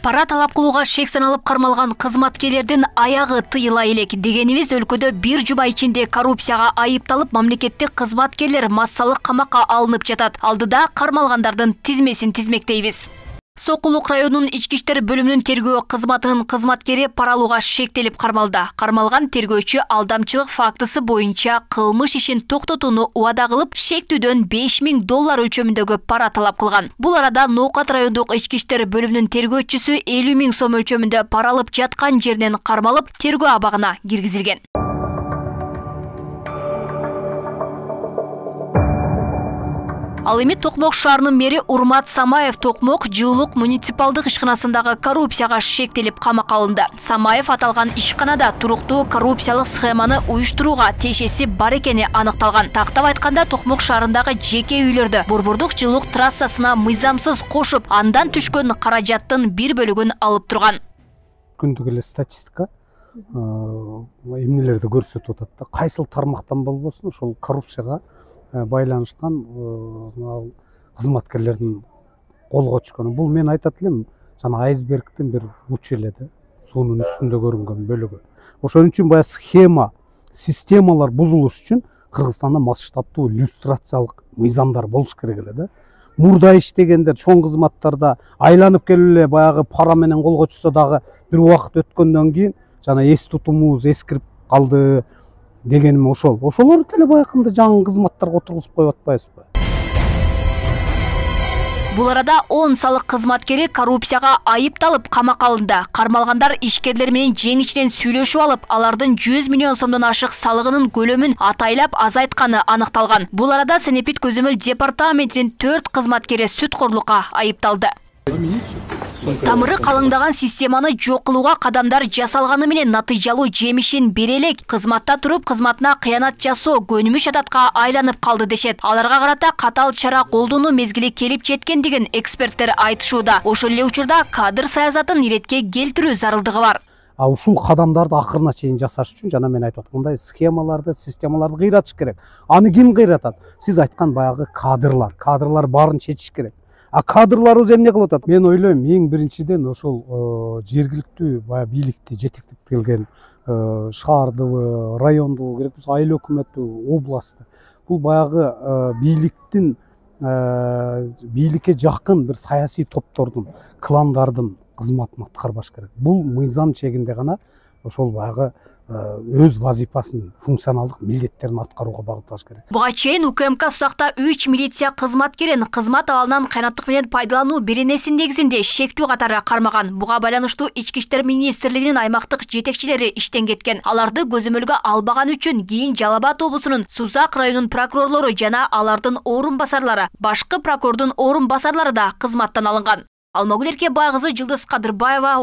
Пара талап кылууга шек саналып кармалган кызматкерлердин аягы тыйыла элек дегенибиз, өлкөдө бир жума ичинде коррупцияга айыпталып мамлекеттик кызматкерлер массалык камакка алынып жатат. Алдыда кармалгандардын тизмесин тизмектейбиз. Сокулук районунун ички иштер бөлүмүнүн тергөө кызматынын кызматкери пара алууга шектелип кармалды. Кармалган тергөөчү алдамчылык фактысы боюнча кылмыш ишин токтотууну убада кылып, шектүүдөн $5000 өлчөмүндөгү пара талап кылган. Бул арада Ноокат райондук ички иштер бөлүмүнүн тергөөчүсү 50 000 сом өлчөмүндө пара алып жаткан жеринен кармалып, тергөө абагына киргизилген. Ал эми Токмок шаарынын мэри Урмат Самаев Токмок жылуулук муниципалдык ишканасындагы коррупцияга шектелип камакка алынды. Самаев аталган ишканада туруктуу коррупциялык схеманы уюштурууга тиешеси бар экени аныкталган. Тактап айтканда, Токмок шаарындагы жеке үйлөрдү Борбордук жылуулук трассасына мыйзамсыз кошуп, андан түшкөн каражаттын бир бөлүгүн алып турган. Күндүк эле статистика эмнелерди көрсөтүп атат да, кайсыл тармактан болбосун ошол коррупцияга байланышкан кызматкерлердин колго түшкөнү. Бул мен айтат элем, жана айсбергдин бир учу эле да, суунун үстүндө көрүнгөн бөлүгү. Ошон үчүн баягы схема, системалар бузулуш үчүн Кыргызстанда масштабтуу иллюстрациялык мыйзамдар болуш керек эле да. Мурда иштегендер чоң кызматтарда айланып келип эле баягы пара менен колго түшсө дагы бир убакыт өткөндөн кийин жана эс тутумубуз эскирип калды дегеним ошол. Ошолор деле баягындай жаңы кызматтарга отургузуп коюп атпайбызбы? Бул арада 10 салык кызматкери коррупцияга айыпталып камакка алынды. Кармалгандар ишкерлер менен жең ичинен сүйлөшүп алып, алардын 100 миллион сомдон ашык салыгынын көлөмүн атайлап азайтканы аныкталган. Бул арада Сенепит көзөмөл департаментинин 4 кызматкери сүткорлукка айыпталды. Тамыры калыңдаган системаны жок кылууга кадамдар жасалганы менен натыйжалуу жемишин бере элек, кызматта туруп кызматына кыянат жасоо көнүмүш адатка айланып калды дешет. Аларга карата катал чара колдонуу мезгили келип жеткендигин эксперттер айтышууда. Ошол эле учурда кадр саясатын иретке келтирүү зарылдыгы бар. Ушул кадамдарды акырына чейин жасаш үчүн жана мен айтып аткандай схемаларды, системаларды кыйратыш керек. Аны ким кыйратат? Сиз айткан баягы кадрлар баарын чечиш керек. Кадрларыбыз эмне кылып атат? Мен ойлойм, эң биринчиден ошол жергиликтүү баягы бийликти жетектеп келген шаардыбы, райондубу, керек болсо айыл өкмөтү, областты. Бул баягы бийликке жакын бир саясий топтордун, кландардын кызматын аткарбаш керек. Бул мыйзам чегинде гана ошол баягы өз вазифасын, функционалдык милдеттерин аткарууга багытташ керек. Буга чейин УКМК Сузакта 3 милиция кызматкерин кызмат абалынан кыянаттык менен пайдалануу беренесин негизинде шектүү катары кармаган. Буга байланыштуу Ички иштер министрлигинин аймактык жетекчилери иштен кеткен. Аларды көзөмөлгө албаган үчүн кийин Жалал Абад облусунун Сузак районунун прокурорлору жана алардын орун басарлары, башкы прокурордун орун басарлары да кызматтан алынган. Алмагүл Эркебай кызы, Жылдыз Кадырбаева.